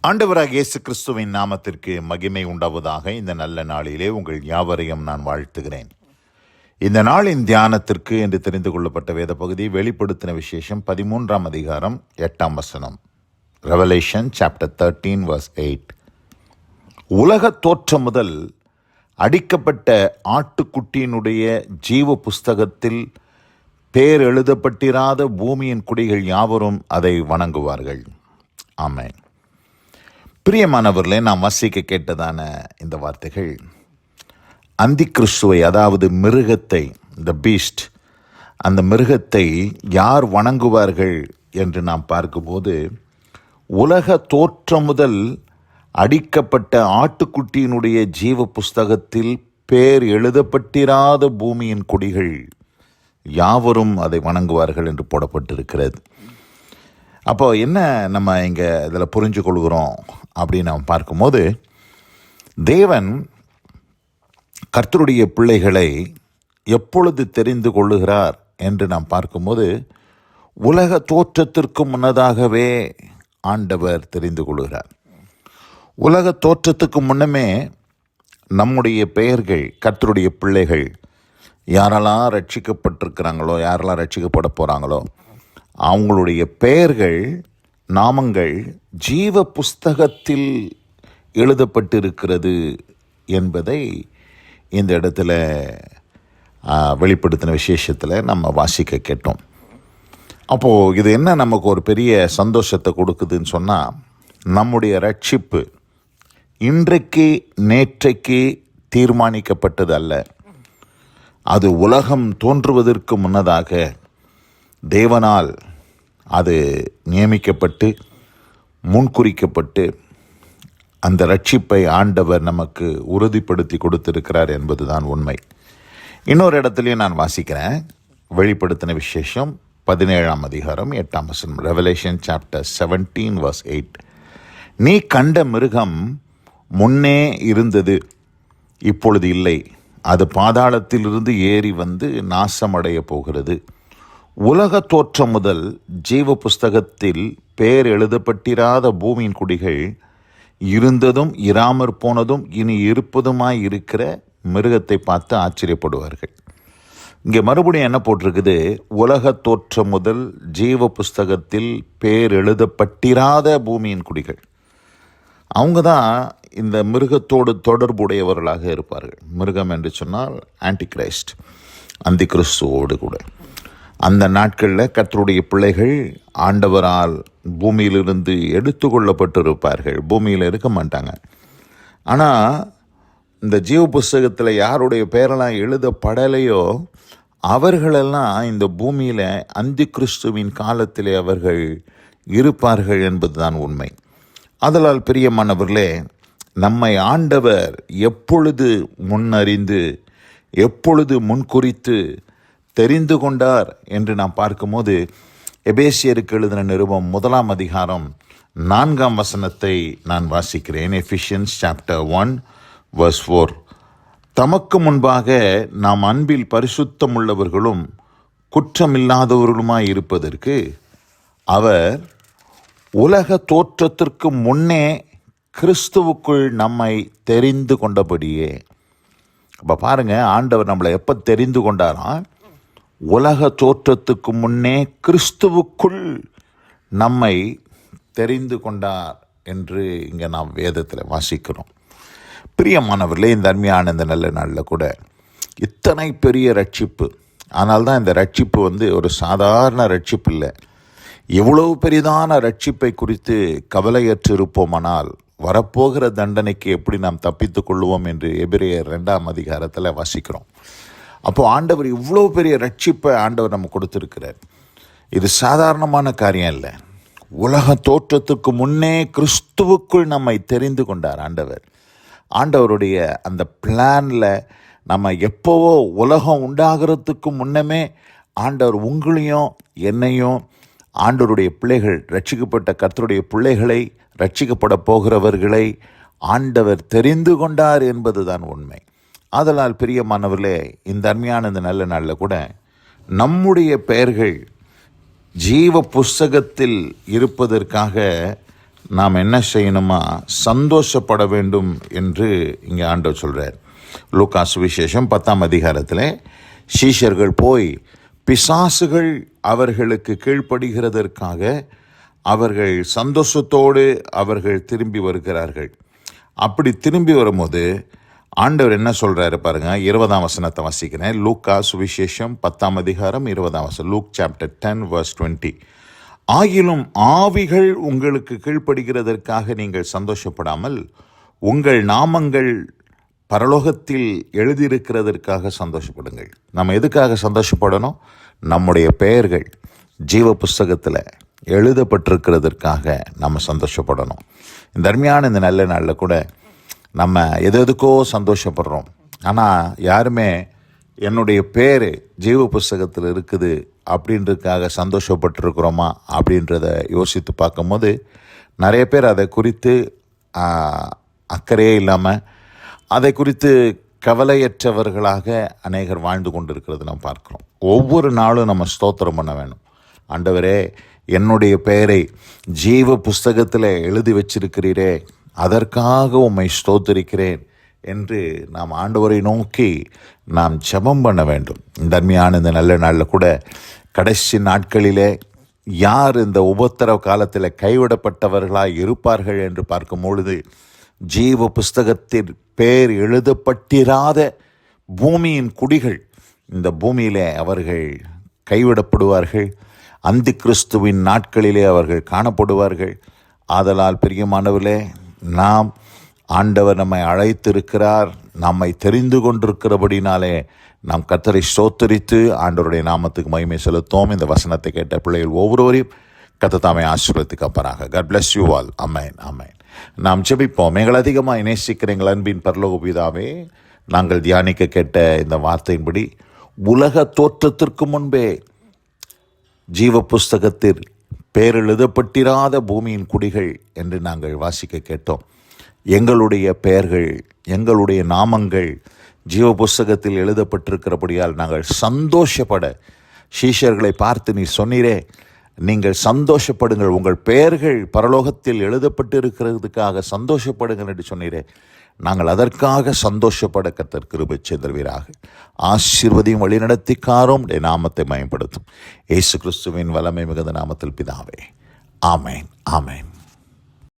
ஆண்டவராகிய இயேசு கிறிஸ்துவின் நாமத்திற்கு மகிமை உண்டாவதாக. இந்த நல்ல நாளிலே உங்கள் யாவரையும் நான் வாழ்த்துகிறேன். இந்த நாளின் தியானத்திற்கு என்று தெரிந்து கொள்ளப்பட்ட வேத பகுதி வெளிப்படுத்தின விசேஷம் 13ஆம் அதிகாரம் 8ஆம் வசனம். Revelation chapter 13 verse 8. உலக தோற்றம் முதல் அடிக்கப்பட்ட ஆட்டுக்குட்டியினுடைய ஜீவ புஸ்தகத்தில் பேர் எழுதப்பட்டிராத பூமியின் குடிகள் யாவரும் அதை வணங்குவார்கள். ஆமென். பிரியமானவர்களே, நாம் வாசிக்க கேட்டதான இந்த வார்த்தைகள் அந்தி கிறிஸ்துவை, அதாவது மிருகத்தை, த பீஸ்ட், அந்த மிருகத்தை யார் வணங்குவார்கள் என்று நாம் பார்க்கும்போது, உலக தோற்றம் முதல் அடிக்கப்பட்ட ஆட்டுக்குட்டியினுடைய ஜீவ புஸ்தகத்தில் பேர் எழுதப்பட்டிராத பூமியின் குடிகள் யாவரும் அதை வணங்குவார்கள் என்று போடப்பட்டிருக்கிறது. அப்போ என்ன நம்ம இங்கே இதில் புரிஞ்சு கொள்கிறோம் அப்படின்னு நாம் பார்க்கும்போது, தேவன் கர்த்தருடைய பிள்ளைகளை எப்பொழுது தெரிந்து கொள்ளுகிறார் என்று நாம் பார்க்கும்போது, உலக தோற்றத்திற்கு முன்னதாகவே ஆண்டவர் தெரிந்து கொள்கிறார். உலக தோற்றத்துக்கு முன்னமே நம்முடைய பெயர்கள், கர்த்தருடைய பிள்ளைகள் யாரெல்லாம் ரட்சிக்கப்பட்டிருக்கிறாங்களோ, யாரெல்லாம் ரட்சிக்கப்பட போகிறாங்களோ, அவங்களுடைய பெயர்கள், நாமங்கள் ஜீவ புஸ்தகத்தில் எழுதப்பட்டிருக்கிறது என்பதை இந்த இடத்துல வெளிப்படுத்தின விசேஷத்தில் நம்ம வாசிக்க கேட்டோம். அப்போது இது என்ன நமக்கு ஒரு பெரிய சந்தோஷத்தை கொடுக்குதுன்னு சொன்னால், நம்முடைய ரட்சிப்பு இன்றைக்கு நேற்றைக்கு தீர்மானிக்கப்பட்டது அல்ல. அது உலகம் தோன்றுவதற்கு முன்னதாக தேவனால் அது நியமிக்கப்பட்டு முன்குறிக்கப்பட்டு அந்த ரட்சிப்பை ஆண்டவர் நமக்கு உறுதிப்படுத்தி கொடுத்திருக்கிறார் என்பதுதான் உண்மை. இன்னொரு இடத்துலையும் நான் வாசிக்கிறேன். வெளிப்படுத்தின விசேஷம் 17ஆம் அதிகாரம் 8ஆம் வசனம். Revelation chapter 17 verse 8. நீ கண்ட மிருகம் முன்னே இருந்தது, இப்பொழுது இல்லை. அது பாதாளத்திலிருந்து ஏறி வந்து நாசமடைய போகிறது. உலக தோற்றம் முதல் ஜீவ புஸ்தகத்தில் பேர் எழுதப்பட்டிராத பூமியின் குடிகள் இருந்ததும் இராமற் போனதும் இனி இருப்பதுமாய் இருக்கிற மிருகத்தை பார்த்து ஆச்சரியப்படுவார்கள். இங்கே மறுபடியும் என்ன போட்டிருக்குது? உலக தோற்றம் முதல் ஜீவ புஸ்தகத்தில் பேர் எழுதப்பட்டிராத பூமியின் குடிகள். அவங்க தான் இந்த மிருகத்தோடு தொடர்புடையவர்களாக இருப்பார்கள். மிருகம் என்று சொன்னால் ஆன்டி கிரைஸ்ட், அந்தி கிறிஸ்துவோடு கூட. அந்த நாட்களில் கர்த்தருடைய பிள்ளைகள் ஆண்டவரால் பூமியிலிருந்து எடுத்து கொள்ளப்பட்டிருப்பார்கள். பூமியில் இருக்க மாட்டாங்க. ஆனால் இந்த ஜீவ புஸ்தகத்தில் யாருடைய பெயரெல்லாம் எழுதப்படலையோ அவர்களெல்லாம் இந்த பூமியில் அந்தி கிறிஸ்துவின் காலத்திலே அவர்கள் இருப்பார்கள் என்பதுதான் உண்மை. ஆதலால் பிரியமானவர்களே, நம்மை ஆண்டவர் எப்பொழுது முன்னறிந்து எப்பொழுது முன்குறித்து தெரிந்து கொண்டார் என்று நாம் பார்க்கும்போது, எபேசியருக்கு எழுதின நிருபம் 1ஆம் அதிகாரம் 4ஆம் வசனத்தை நான் வாசிக்கிறேன். Ephesians chapter 1 verse 4. தமக்கு முன்பாக நாம் அன்பில் பரிசுத்தமுள்ளவர்களும் குற்றமில்லாதவர்களுமாய் இருப்பதற்கு அவர் உலக தோற்றத்திற்கு முன்னே கிறிஸ்துவுக்குள் நம்மை தெரிந்து கொண்டபடியே. அப்போ பாருங்கள், ஆண்டவர் நம்மளை எப்போ தெரிந்து கொண்டாராம்? உலக தோற்றத்துக்கு முன்னே கிறிஸ்துவுக்குள் நம்மை தெரிந்து கொண்டார் என்று இங்கே நாம் வேதத்தில் வாசிக்கிறோம். பிரியமானவர்களே, இந்த அருமையான இந்த நல்ல நாளில் கூட இத்தனை பெரிய ரட்சிப்பு. ஆனால் தான் இந்த ரட்சிப்பு ஒரு சாதாரண ரட்சிப்பு இல்லை. எவ்வளவு பெரிதான ரட்சிப்பை குறித்து கவலையற்று இருப்போமானால் வரப்போகிற தண்டனைக்கு எப்படி நாம் தப்பித்து கொள்வோம் என்று எபிரேயர் 2ஆம் அதிகாரத்தில் வாசிக்கிறோம். அப்போது ஆண்டவர் இவ்வளோ பெரிய ரட்சிப்பை ஆண்டவர் நம்ம கொடுத்துருக்கிறார். இது சாதாரணமான காரியம் இல்லை. உலக தோற்றத்துக்கு முன்னே கிறிஸ்துவுக்குள் நம்மை தெரிந்து கொண்டார் ஆண்டவர். ஆண்டவருடைய அந்த பிளானில் நம்ம எப்போவோ உலகம் உண்டாகிறதுக்கு முன்னமே ஆண்டவர் உங்களையும் என்னையும், ஆண்டவருடைய பிள்ளைகள், ரட்சிக்கப்பட்ட கர்த்தருடைய பிள்ளைகளை, ரட்சிக்கப்பட போகிறவர்களை ஆண்டவர் தெரிந்து கொண்டார் என்பதுதான் உண்மை. ஆதலால் பிரியமானவர்களே, இந்த அருமையான இந்த நல்ல நாளில் கூட நம்முடைய பெயர்கள் ஜீவ புஸ்தகத்தில் இருப்பதற்காக நாம் என்ன செய்யணுமா, சந்தோஷப்பட வேண்டும் என்று இங்கே ஆண்டவர் சொல்கிறார். லூக்கா சுவிசேஷம் 10ஆம் அதிகாரத்தில் சீஷர்கள் போய் பிசாசுகள் அவர்களுக்கு கீழ்ப்படுகிறதற்காக அவர்கள் சந்தோஷத்தோடு அவர்கள் திரும்பி வருகிறார்கள். அப்படி திரும்பி வரும்போது ஆண்டவர் என்ன சொல்கிறாரு பாருங்க. 20ஆம் வசனத்தை வாசிக்கிறேன். லூக்கா சுவிசேஷம் 10ஆம் அதிகாரம் 20ஆம் வசனம். Look chapter 10 verse 20. ஆகிலும் ஆவிகள் உங்களுக்கு கீழ்ப்படுகிறதற்காக நீங்கள் சந்தோஷப்படாமல் உங்கள் நாமங்கள் பரலோகத்தில் எழுதியிருக்கிறதற்காக சந்தோஷப்படுங்கள். நம்ம எதுக்காக சந்தோஷப்படணும்? நம்முடைய பெயர்கள் ஜீவ புஸ்தகத்தில் எழுதப்பட்டிருக்கிறதற்காக நம்ம சந்தோஷப்படணும். இந்த அருமையான இந்த நல்ல நாளில் கூட நம்ம எதுக்கோ சந்தோஷப்படுறோம். ஆனால் யாருமே என்னுடைய பேர் ஜீவ புஸ்தகத்தில் இருக்குது அப்படின்றதுக்காக சந்தோஷப்பட்டிருக்கிறோமா அப்படின்றத யோசித்து பார்க்கும்போது நிறைய பேர் அதை குறித்து அக்கறையே இல்லாமல் அதை குறித்து கவலையற்றவர்களாக அநேகர் வாழ்ந்து கொண்டு இருக்கிறது நாம் பார்க்குறோம். ஒவ்வொரு நாளும் நம்ம ஸ்தோத்திரம் பண்ண வேணும். ஆண்டவரே, என்னுடைய பெயரை ஜீவ புஸ்தகத்தில் எழுதி வச்சிருக்கிறீரே, அதற்காக உம்மை ஸ்தோத்திரிக்கிறேன் என்று நாம் ஆண்டவரை நோக்கி நாம் ஜெபம் பண்ண வேண்டும். இந்த அருமையான இந்த நல்ல நாளில் கூட கடைசி நாட்களிலே யார் இந்த உபத்திரவ காலத்தில் கைவிடப்பட்டவர்களாய் இருப்பார்கள் என்று பார்க்கும் பொழுது ஜீவ புஸ்தகத்தில் பேர் எழுதப்பட்டிராத பூமியின் குடிகள் இந்த பூமியிலே அவர்கள் கைவிடப்படுவார்கள். அந்தி கிறிஸ்துவின் நாட்களிலே அவர்கள் காணப்படுவார்கள். ஆதலால் பிரியமானவர்களே, நாம் ஆண்டவர் நம்மை அழைத்திருக்கிறார். நம்மை தெரிந்து கொண்டிருக்கிறபடினாலே நாம் கர்த்தரை ஸ்தோத்தரித்து ஆண்டவருடைய நாமத்துக்கு மகிமை செலுத்தோம். இந்த வசனத்தை கேட்ட பிள்ளைகள் ஒவ்வொருவரையும் கர்த்தர் தாமே ஆசீர்வதித்து காப்பாராக. God bless you all. ஆமென், ஆமென். நாம் ஜெபிப்போம். எங்கள் அதிகமாக நேசிக்கிற எங்கள் அன்பின் பரலோக பிதாவே, நாங்கள் தியானிக்க கேட்ட இந்த வார்த்தையின்படி உலக தோற்றத்திற்கு முன்பே ஜீவ புஸ்தகத்தில் பேரெழுதப்பட்டிராத பூமியின் குடிகள் என்று நாங்கள் வாசிக்க கேட்டோம். எங்களுடைய பெயர்கள், எங்களுடைய நாமங்கள் ஜீவ புஸ்தகத்தில் எழுதப்பட்டிருக்கிறபடியால் நாங்கள் சந்தோஷப்பட, சீஷர்களை பார்த்து நீ சொன்னீரே, நீங்கள் சந்தோஷப்படுங்கள், உங்கள் பெயர்கள் பரலோகத்தில் எழுதப்பட்டு இருக்கிறதுக்காக சந்தோஷப்படுங்கள் என்று சொன்னீரே. நாங்கள் அதற்காக சந்தோஷப்பட கர்த்தர் கிருபை செய்தருவீராக. ஆசீர்வதியும் வழிநடத்தி காரும் நாமத்தை மயப்படுத்தும். இயேசு கிறிஸ்துவின் வல்லமை மிகுந்த நாமத்தில் பிதாவே, ஆமேன், ஆமேன்.